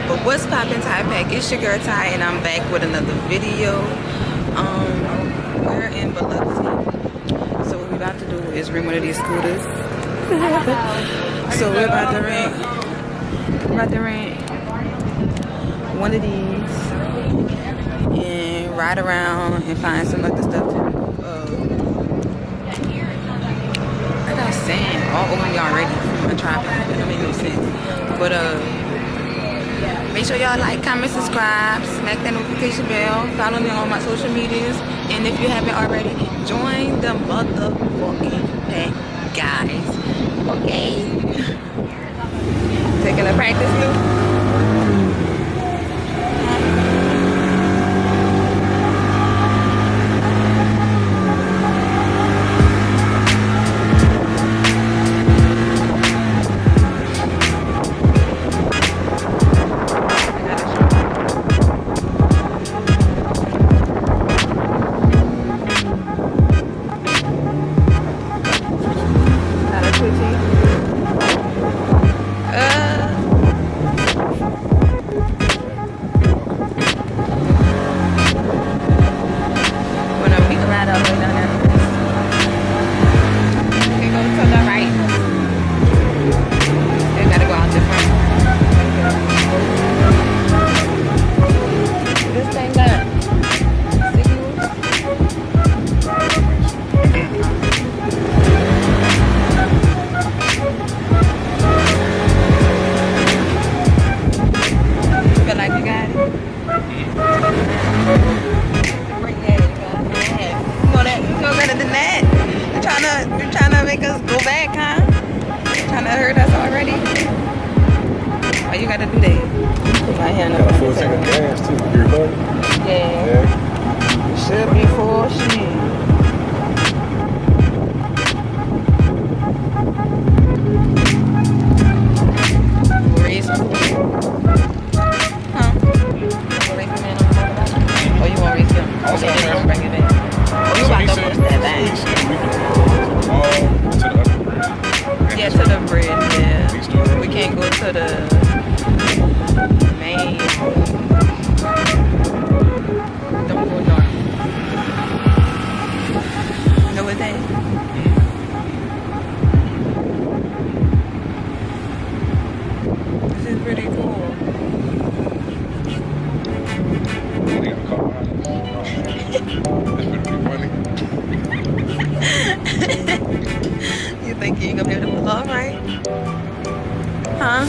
But what's poppin', Ty Pack? It's your girl Ty, and I'm back with another video. We're in Biloxi, so what we're about to do is rent one of these scooters. So we're about to rent one of these and ride around and find some other stuff to do. I got sand all over me already from my tripod. That don't make no sense. But make sure y'all like, comment, subscribe, smack that notification bell, follow me on my social medias, and if you haven't already, join the motherfucking pack, guys. Okay. Taking a practice too. You're trying to make us go back, huh? You're trying to hurt us already? Why you gotta do that? My hand up. Full tank of gas too. You're recording? Yeah. Should be full shit. Raise huh? Raise the man on the motorbike? Or you want to raise him? Okay, just bring it back. Oh, you about to go to that thing? Yeah, to the bridge, yeah. We can't go to the main. Don't go north. Know what that? This is pretty cool. You think you ain't gonna be able to pull off right? Huh?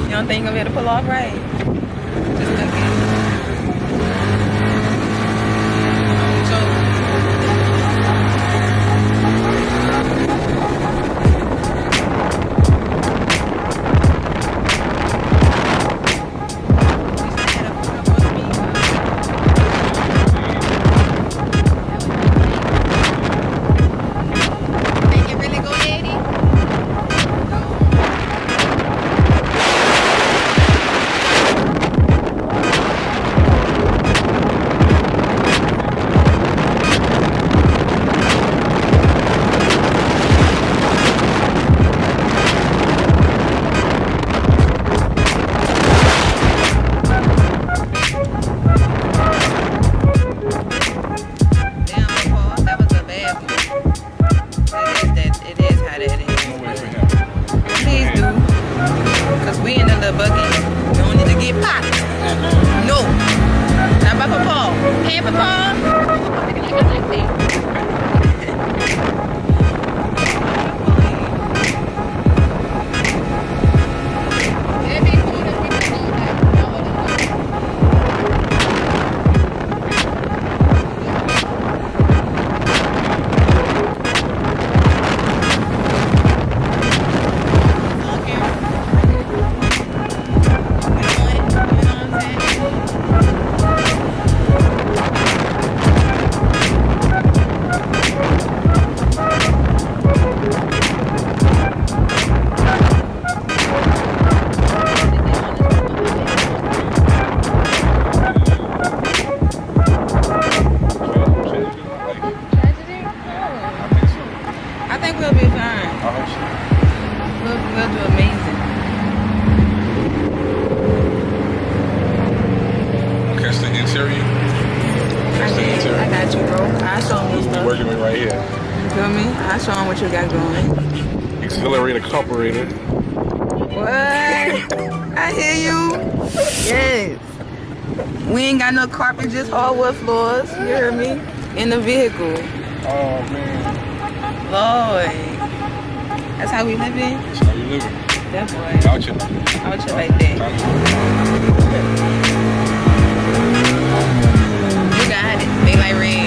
You don't think you're gonna be able to pull off right? Just look at feel me? I'll show them what you got going. Accelerator, carburetor. What? I hear you. Yes. We ain't got no carpet, just hardwood floors. You hear me? In the vehicle. Oh man. Lord. That's how we living? That's how you living. That boy. Out your Out your like that. You got it. They like red.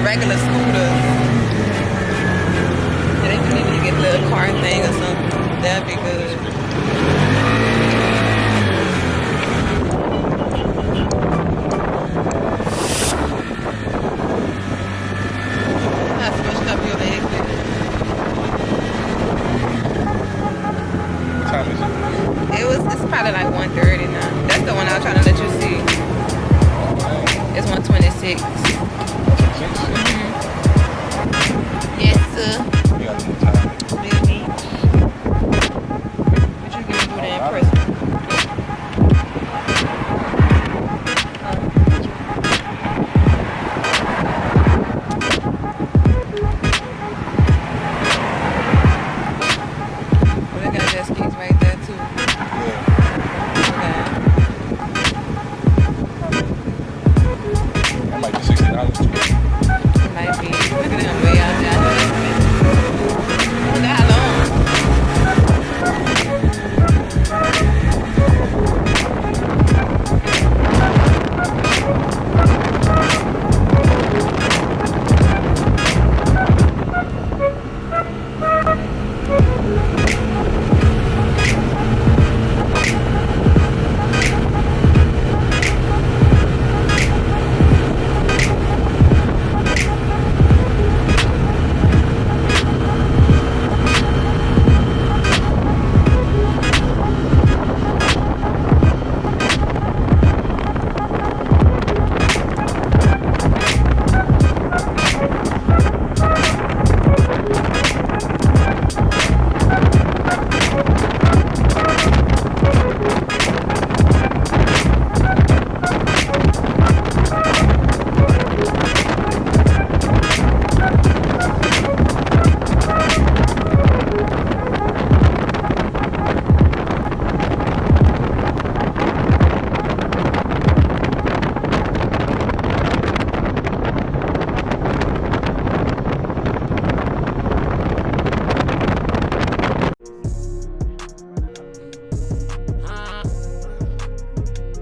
regular scooters. And they can even get a little car thing or something. That'd be good. I switched up your exit. What time is it? It's probably like 1:30 now. That's the one I was trying to let you see. It's 1:26. Six? Yes, to You got some time. Bill Beach. What you gonna do there in person? Well, they got jet skis right there too. Yeah. Okay. That might be $60 too. It might be. Look at them way out there. I know that's me. I wonder how long.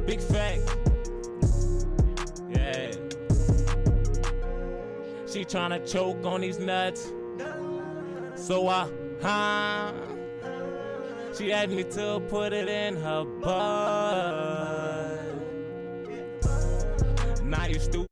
Big fact. Yeah. She tryna choke on these nuts. So she asked me to put it in her butt. Now you stupid.